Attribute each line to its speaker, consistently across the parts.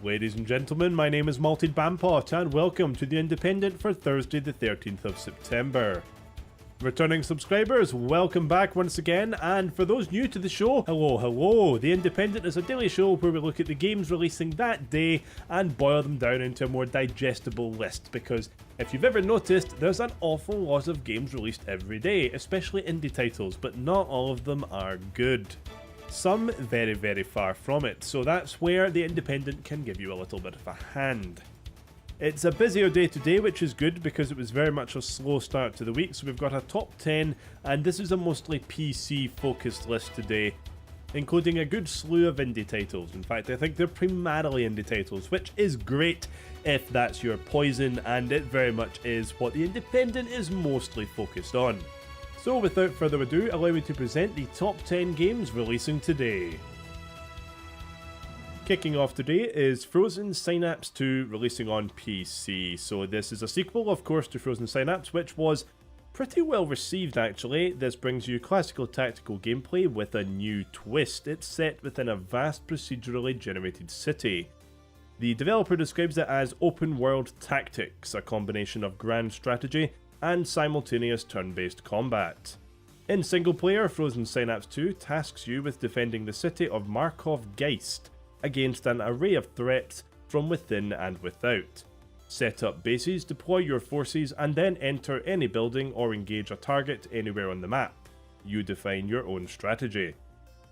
Speaker 1: Ladies and gentlemen, my name is Malted Bampot and welcome to the Independent for Thursday the 13th of September. Returning subscribers, welcome back once again, and for those new to the show, hello. The Independent is a daily show where we look at the games releasing that day and boil them down into a more digestible list, because if you've ever noticed, there's an awful lot of games released every day, especially indie titles, but not all of them are good. Some very far from it, so that's where the Independent can give you a little bit of a hand. It's a busier day today, which is good because it was very much a slow start to the week, so we've got a top 10, and this is a mostly PC focused list today, including a good slew of indie titles. In fact, I think they're primarily indie titles, which is great if that's your poison, and it very much is what the Independent is mostly focused on. So without further ado, allow me to present the top 10 games releasing today. Kicking off today is Frozen Synapse 2 releasing on PC. So this is a sequel, of course, to Frozen Synapse, which was pretty well received actually. This brings you classical tactical gameplay with a new twist. It's set within a vast procedurally generated city. The developer describes it as open world tactics, a combination of grand strategy and simultaneous turn-based combat. In single player, Frozen Synapse 2 tasks you with defending the city of Markov Geist against an array of threats from within and without. Set up bases, deploy your forces, and then enter any building or engage a target anywhere on the map. You define your own strategy.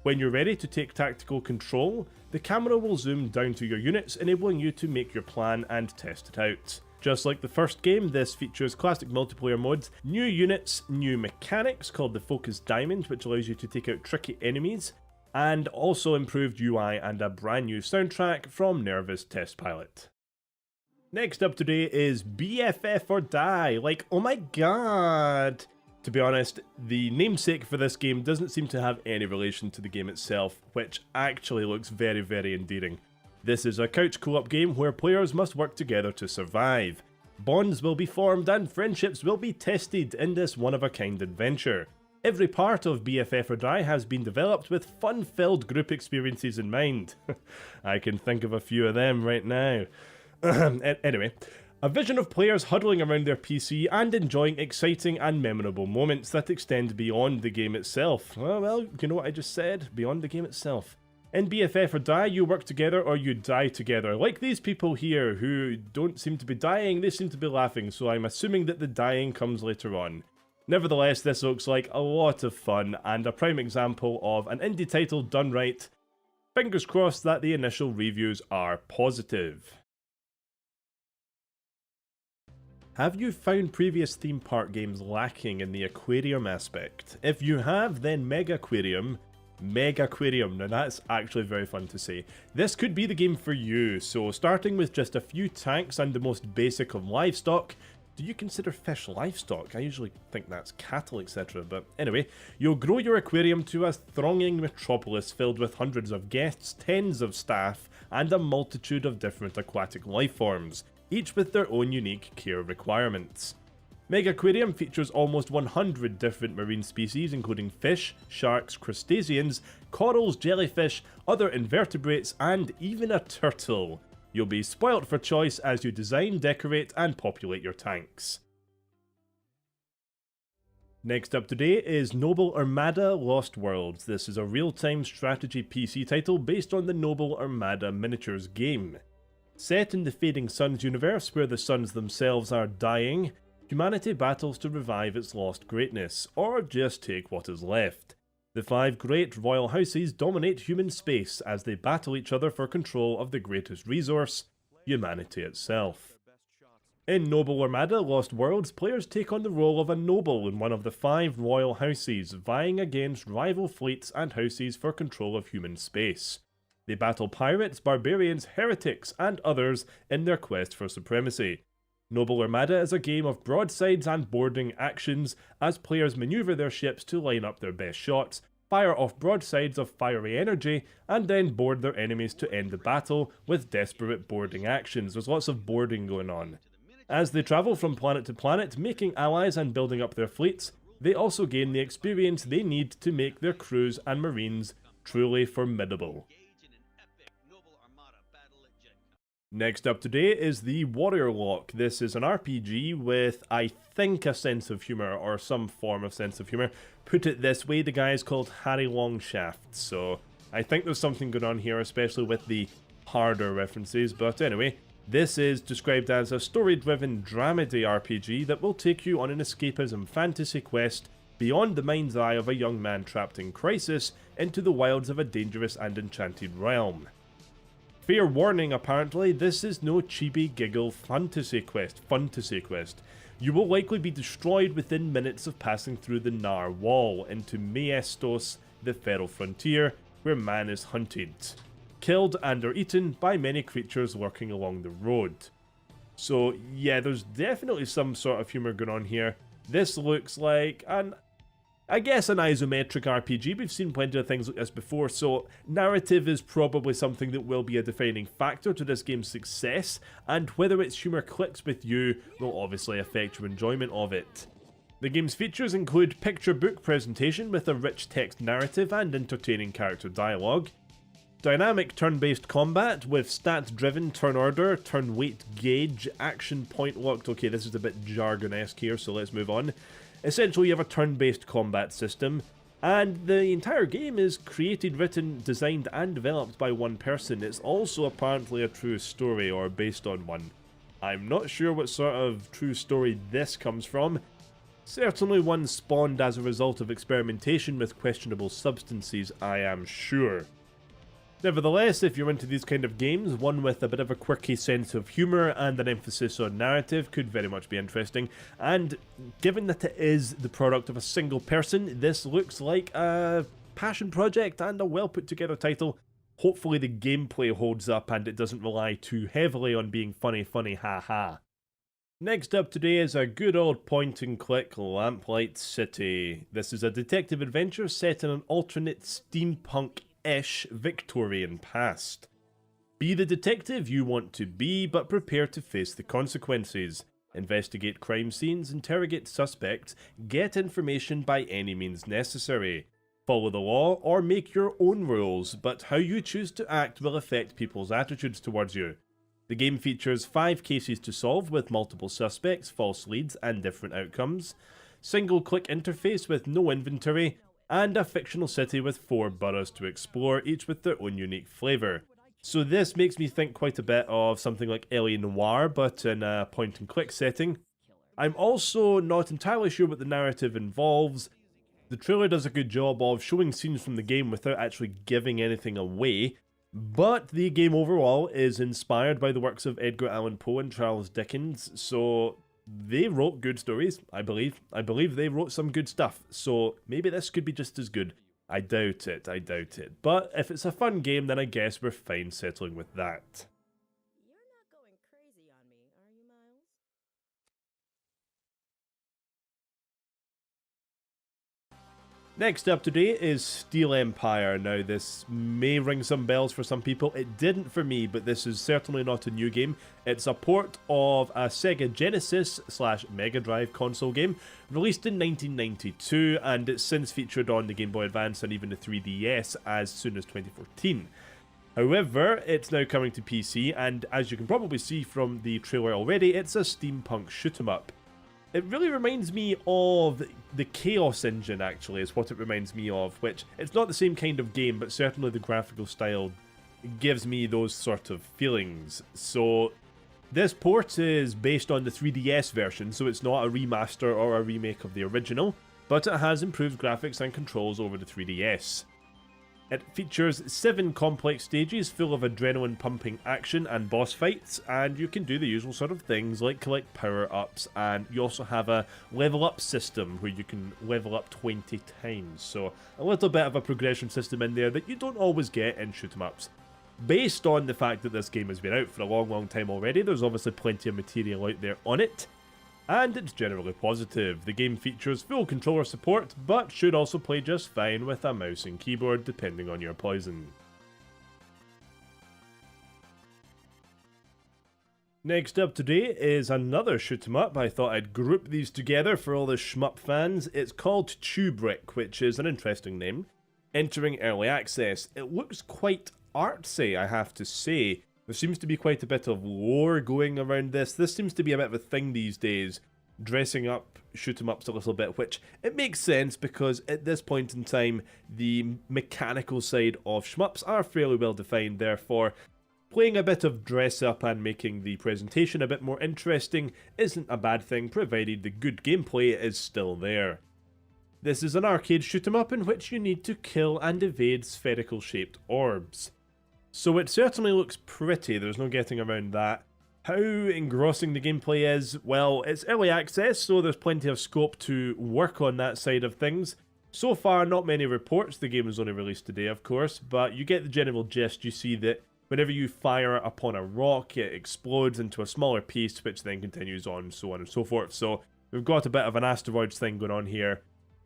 Speaker 1: When you're ready to take tactical control, the camera will zoom down to your units, enabling you to make your plan and test it out. Just like the first game, this features classic multiplayer modes, new units, new mechanics called the Focus Diamond, which allows you to take out tricky enemies, and also improved UI and a brand new soundtrack from Nervous Test Pilot. Next up today is BFF or Die. Like, oh my god! To be honest, the namesake for this game doesn't seem to have any relation to the game itself, which actually looks very endearing. This is a couch co-op game where players must work together to survive. Bonds will be formed and friendships will be tested in this one-of-a-kind adventure. Every part of BFF or Die has been developed with fun-filled group experiences in mind. I can think of a few of them right now. Anyway, a vision of players huddling around their PC and enjoying exciting and memorable moments that extend beyond the game itself. Well, you know what I just said? Beyond the game itself. In BFF or Die, you work together or you die together. Like these people here who don't seem to be dying, they seem to be laughing, so I'm assuming that the dying comes later on. Nevertheless, this looks like a lot of fun and a prime example of an indie title done right. Fingers crossed that the initial reviews are positive. Have you found previous theme park games lacking in the aquarium aspect? If you have, then Megaquarium, now that's actually very fun to say. This could be the game for you, so starting with just a few tanks and the most basic of livestock. Do you consider fish livestock? I usually think that's cattle, etc. But anyway, you'll grow your aquarium to a thronging metropolis filled with hundreds of guests, tens of staff, and a multitude of different aquatic life forms, each with their own unique care requirements. Megaquarium features almost 100 different marine species including fish, sharks, crustaceans, corals, jellyfish, other invertebrates, and even a turtle. You'll be spoilt for choice as you design, decorate, and populate your tanks. Next up today is Noble Armada Lost Worlds. This is a real-time strategy PC title based on the Noble Armada miniatures game. Set in the Fading Suns universe where the suns themselves are dying, humanity battles to revive its lost greatness, or just take what is left. The 5 great royal houses dominate human space as they battle each other for control of the greatest resource, humanity itself. In Noble Armada Lost Worlds, players take on the role of a noble in one of the 5 royal houses, vying against rival fleets and houses for control of human space. They battle pirates, barbarians, heretics, and others in their quest for supremacy. Noble Armada is a game of broadsides and boarding actions as players maneuver their ships to line up their best shots, fire off broadsides of fiery energy, and then board their enemies to end the battle with desperate boarding actions. There's lots of boarding going on. As they travel from planet to planet, making allies and building up their fleets, they also gain the experience they need to make their crews and marines truly formidable. Next up today is the Warriorlock. This is an RPG with, I think, a sense of humour, or some form of sense of humour. Put it this way, the guy is called Harry Longshaft, so I think there's something going on here, especially with the harder references, but anyway, this is described as a story-driven dramedy RPG that will take you on an escapism fantasy quest beyond the mind's eye of a young man trapped in crisis into the wilds of a dangerous and enchanted realm. Fair warning, apparently, this is no chibi giggle fantasy quest. You will likely be destroyed within minutes of passing through the Nar Wall into Maestos, the feral frontier, where man is hunted, killed and or eaten by many creatures lurking along the road. So yeah, there's definitely some sort of humour going on here. This looks like I guess an isometric RPG. We've seen plenty of things like this before, so narrative is probably something that will be a defining factor to this game's success, and whether its humour clicks with you will obviously affect your enjoyment of it. The game's features include picture book presentation with a rich text narrative and entertaining character dialogue, dynamic turn-based combat with stats-driven turn order, turn weight gauge, action point locked. Okay, this is a bit jargon-esque here, so let's move on. Essentially, you have a turn-based combat system, and the entire game is created, written, designed, and developed by one person. It's also apparently a true story, or based on one. I'm not sure what sort of true story this comes from. Certainly one spawned as a result of experimentation with questionable substances, I am sure. Nevertheless, if you're into these kind of games, one with a bit of a quirky sense of humour and an emphasis on narrative could very much be interesting, and given that it is the product of a single person, this looks like a passion project and a well put together title. Hopefully the gameplay holds up and it doesn't rely too heavily on being funny haha. Next up today is a good old point and click Lamplight City. This is a detective adventure set in an alternate steampunk-ish Victorian past. Be the detective you want to be, but prepare to face the consequences. Investigate crime scenes, interrogate suspects, get information by any means necessary. Follow the law or make your own rules, but how you choose to act will affect people's attitudes towards you. The game features 5 cases to solve with multiple suspects, false leads, and different outcomes, single-click interface with no inventory, and a fictional city with 4 boroughs to explore, each with their own unique flavour. So this makes me think quite a bit of something like L.A. Noire, but in a point-and-click setting. I'm also not entirely sure what the narrative involves. The trailer does a good job of showing scenes from the game without actually giving anything away, but the game overall is inspired by the works of Edgar Allan Poe and Charles Dickens, so they wrote good stories, I believe. I believe they wrote some good stuff, so maybe this could be just as good. I doubt it. But if it's a fun game, then I guess we're fine settling with that.
Speaker 2: You're not going crazy on me, are you, Miles?
Speaker 1: Next up today is Steel Empire. Now this may ring some bells for some people, it didn't for me, but this is certainly not a new game. It's a port of a Sega Genesis / Mega Drive console game, released in 1992, and it's since featured on the Game Boy Advance and even the 3DS as soon as 2014. However, it's now coming to PC, and as you can probably see from the trailer already, it's a steampunk shoot-'em-up. It really reminds me of the Chaos Engine, actually, is what it reminds me of, which it's not the same kind of game, but certainly the graphical style gives me those sort of feelings. So this port is based on the 3DS version, so it's not a remaster or a remake of the original, but it has improved graphics and controls over the 3DS. It features 7 complex stages full of adrenaline-pumping action and boss fights, and you can do the usual sort of things like collect power-ups, and you also have a level-up system where you can level up 20 times, so a little bit of a progression system in there that you don't always get in shoot-'em-ups. Based on the fact that this game has been out for a long time already, there's obviously plenty of material out there on it, and it's generally positive. The game features full controller support, but should also play just fine with a mouse and keyboard depending on your poison. Next up today is another shoot 'em up. I thought I'd group these together for all the shmup fans. It's called Chewbrick, which is an interesting name. Entering early access, it looks quite artsy, I have to say. There seems to be quite a bit of lore going around this. This seems to be a bit of a thing these days, dressing up shoot 'em ups a little bit, which it makes sense because at this point in time, the mechanical side of shmups are fairly well defined, therefore playing a bit of dress up and making the presentation a bit more interesting isn't a bad thing, provided the good gameplay is still there. This is an arcade shoot 'em up in which you need to kill and evade spherical shaped orbs. So it certainly looks pretty, there's no getting around that. How engrossing the gameplay is, well, it's early access, so there's plenty of scope to work on that side of things. So far, not many reports, the game was only released today of course, but you get the general gist. You see that whenever you fire upon a rock, it explodes into a smaller piece, which then continues on, so on and so forth. So we've got a bit of an asteroids thing going on here.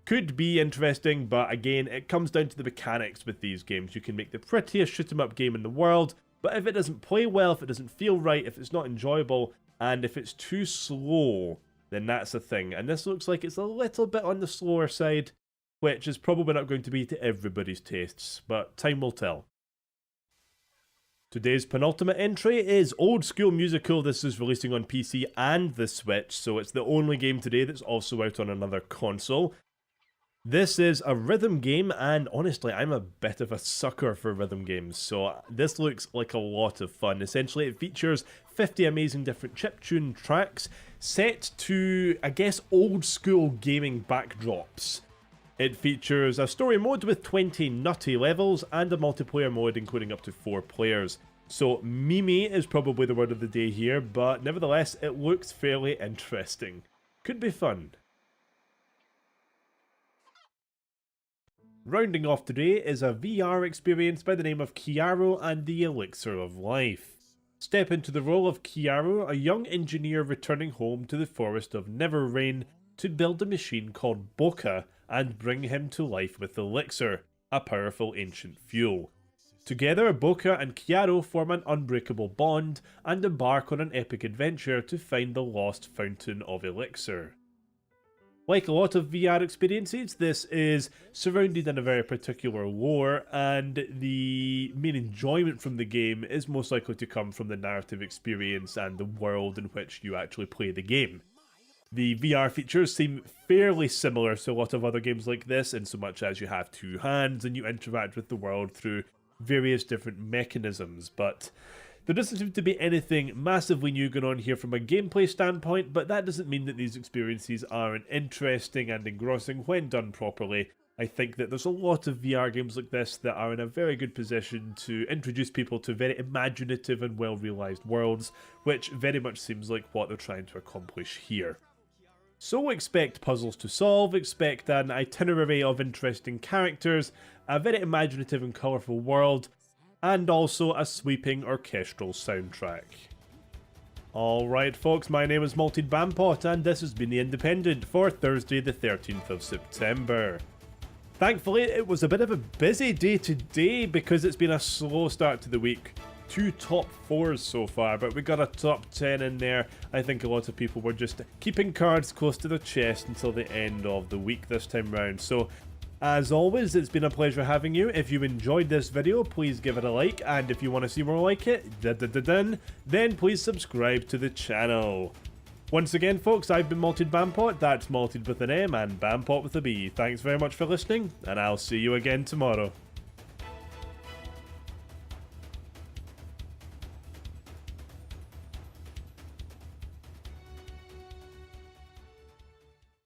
Speaker 1: Could be interesting, but again, it comes down to the mechanics with these games. You can make the prettiest shoot 'em up game in the world, but if it doesn't play well, if it doesn't feel right, if it's not enjoyable, and if it's too slow, then that's a thing. And this looks like it's a little bit on the slower side, which is probably not going to be to everybody's tastes, but time will tell. Today's penultimate entry is Old School Musical. This is releasing on PC and the Switch, so it's the only game today that's also out on another console. This is a rhythm game, and honestly, I'm a bit of a sucker for rhythm games, so this looks like a lot of fun. Essentially, it features 50 amazing different chiptune tracks set to, I guess, old school gaming backdrops. It features a story mode with 20 nutty levels and a multiplayer mode including up to 4 players. So Mimi is probably the word of the day here, but nevertheless, it looks fairly interesting. Could be fun. Rounding off today is a VR experience by the name of Chiaro and the Elixir of Life. Step into the role of Chiaro, a young engineer returning home to the forest of Neverrain to build a machine called Boca and bring him to life with Elixir, a powerful ancient fuel. Together, Boca and Chiaro form an unbreakable bond and embark on an epic adventure to find the lost fountain of Elixir. Like a lot of VR experiences, this is surrounded in a very particular lore, and the main enjoyment from the game is most likely to come from the narrative experience and the world in which you actually play the game. The VR features seem fairly similar to a lot of other games like this, in so much as you have 2 hands and you interact with the world through various different mechanisms, but there doesn't seem to be anything massively new going on here from a gameplay standpoint, but that doesn't mean that these experiences aren't interesting and engrossing when done properly. I think that there's a lot of VR games like this that are in a very good position to introduce people to very imaginative and well-realised worlds, which very much seems like what they're trying to accomplish here. So expect puzzles to solve, expect an itinerary of interesting characters, a very imaginative and colourful world, and also a sweeping orchestral soundtrack. Alright folks, my name is Malted Bampot, and this has been the Independent for Thursday the 13th of September. Thankfully, it was a bit of a busy day today because it's been a slow start to the week. 2 top 4s so far, but we got a top 10 in there. I think a lot of people were just keeping cards close to their chest until the end of the week this time round. So, as always, it's been a pleasure having you. If you enjoyed this video, please give it a like, and if you want to see more like it, then please subscribe to the channel. Once again, folks, I've been Malted Bampot, that's Malted with an M and Bampot with a B. Thanks very much for listening, and I'll see you again tomorrow.